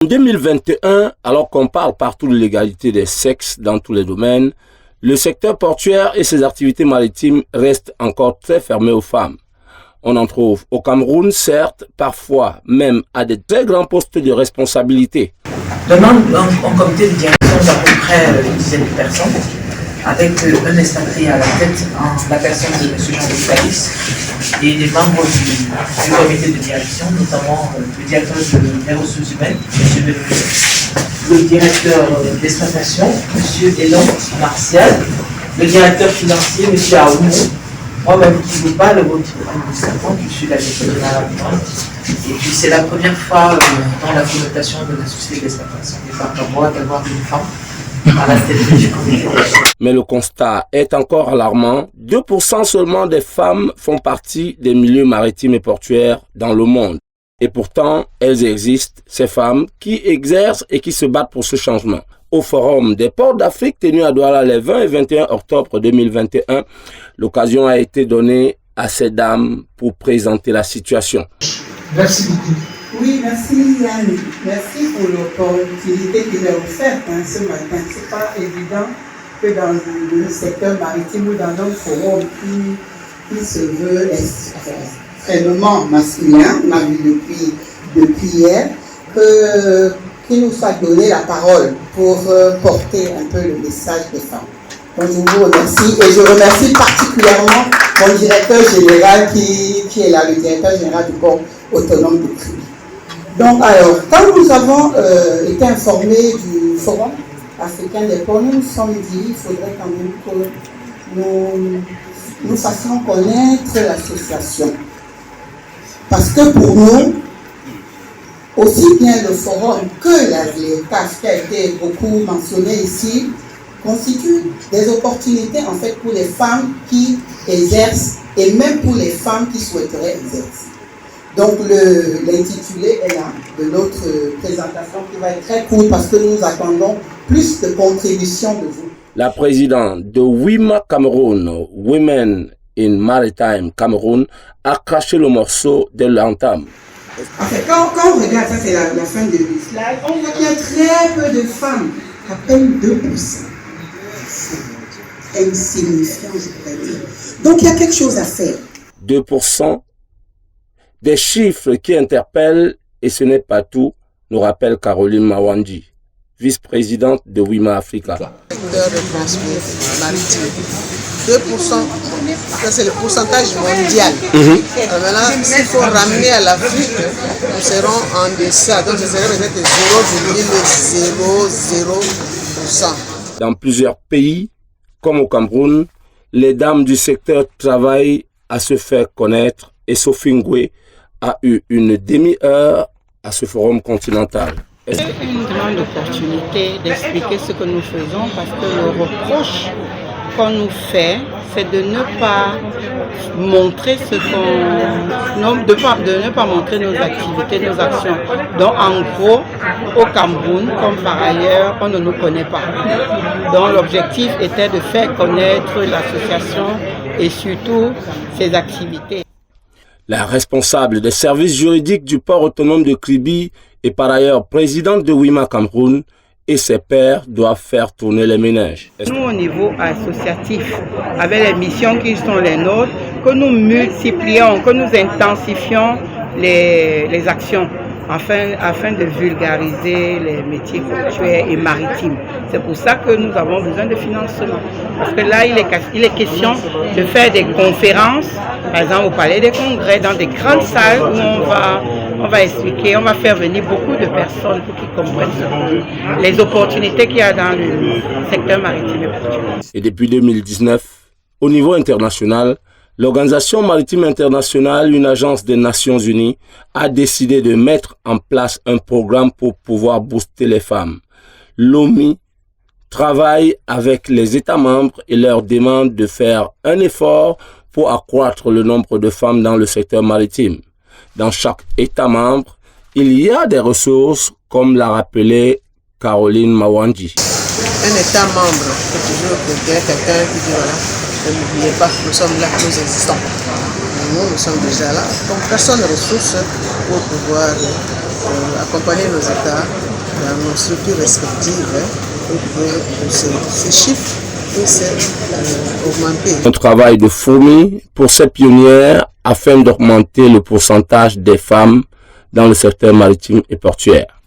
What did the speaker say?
En 2021, alors qu'on parle partout de l'égalité des sexes dans tous les domaines, le secteur portuaire et ses activités maritimes restent encore très fermés aux femmes. On en trouve au Cameroun, certes, parfois même à des très grands postes de responsabilité. Demande un comité de direction d'à peu près une dizaine de personnes, avec un expatrié à la tête, la personne de M. Jean-Luc Palis, et des membres du comité de direction, notamment le directeur des ressources humaines, M. Benoît, le directeur d'exploitation, M. Elon Martial, le directeur financier, M. Aoumou, moi-même qui vous parle, votre administrateur, je suis la directrice générale adjointe. Et puis c'est la première fois dans la connotation de la société d'exploitation des femmes d'avoir une femme à la tête du comité. Mais le constat est encore alarmant. 2% seulement des femmes font partie des milieux maritimes et portuaires dans le monde. Et pourtant, elles existent, ces femmes qui exercent et qui se battent pour ce changement. Au Forum des ports d'Afrique tenu à Douala les 20 et 21 octobre 2021, l'occasion a été donnée à ces dames pour présenter la situation. Merci beaucoup. Oui, merci Yann. Merci pour l'opportunité qu'il a offerte ce matin. Ce n'est pas évident que dans le secteur maritime ou dans un forum qui se veut extrêmement masculin, on a vu depuis hier, qu'il nous soit donné la parole pour porter un peu le message des femmes. Donc je vous remercie et je remercie particulièrement mon directeur général qui est là, le directeur général du port autonome de Kribi. Donc alors, quand nous avons été informés du Forum africain des ports, nous nous sommes dit qu'il faudrait quand même que nous fassions connaître l'association. Parce que pour nous, aussi bien le forum que la CAF qui a été beaucoup mentionné ici, constituent des opportunités en fait pour les femmes qui exercent et même pour les femmes qui souhaiteraient exercer. Donc l'intitulé est là de notre présentation qui va être très courte parce que nous attendons plus de contributions de vous. La présidente de WIMA Cameroun, Women in Maritime Cameroun, a craché le morceau de l'entame. En fait, quand on regarde, ça c'est la fin de slide, on voit qu'il y a très peu de femmes, à peine 2%. Insignifiant, je pourrais dire. Donc il y a quelque chose à faire. 2%, des chiffres qui interpellent, et ce n'est pas tout, nous rappelle Caroline Mawandji, vice-présidente de WIMA Africa. Secteur de transport maritime. 2%, ça c'est le pourcentage mondial. Maintenant, s'il faut ramener à l'Afrique, nous serons en deçà. Donc, ce serait peut-être 0,00%. Dans plusieurs pays, comme au Cameroun, les dames du secteur travaillent à se faire connaître et Sophie Ngwe a eu une demi-heure à ce forum continental. C'est une grande opportunité d'expliquer ce que nous faisons parce que le reproche qu'on nous fait, c'est de ne pas montrer ce qu'on... de ne pas montrer nos activités, nos actions. Donc en gros, au Cameroun, comme par ailleurs, on ne nous connaît pas. Donc l'objectif était de faire connaître l'association et surtout ses activités. La responsable des services juridiques du port autonome de Kribi est par ailleurs présidente de WIMA Cameroun et ses pairs doivent faire tourner les ménages. Nous, au niveau associatif, avec les missions qui sont les nôtres, que nous multiplions, que nous intensifions les actions afin de vulgariser les métiers portuaires et maritimes. C'est pour ça que nous avons besoin de financement. Parce que là, il est question de faire des conférences, par exemple au Palais des Congrès, dans des grandes salles où on va expliquer, on va faire venir beaucoup de personnes pour qu'ils comprennent les opportunités qu'il y a dans le secteur maritime et portuaire. Et depuis 2019, au niveau international, l'Organisation maritime internationale, une agence des Nations Unies, a décidé de mettre en place un programme pour pouvoir booster les femmes. L'OMI travaille avec les États membres et leur demande de faire un effort pour accroître le nombre de femmes dans le secteur maritime. Dans chaque État membre, il y a des ressources, comme l'a rappelé Caroline Mawandji. Un État membre peut toujours préférer quelqu'un qui dit voilà, n'oubliez pas, nous sommes là, nous existons. Nous sommes déjà là. Donc personne ne ressource pour pouvoir accompagner nos États nos structures respectives pour que ces chiffres puissent augmenter. Un travail de fourmi pour ces pionnières afin d'augmenter le pourcentage des femmes dans le secteur maritime et portuaire.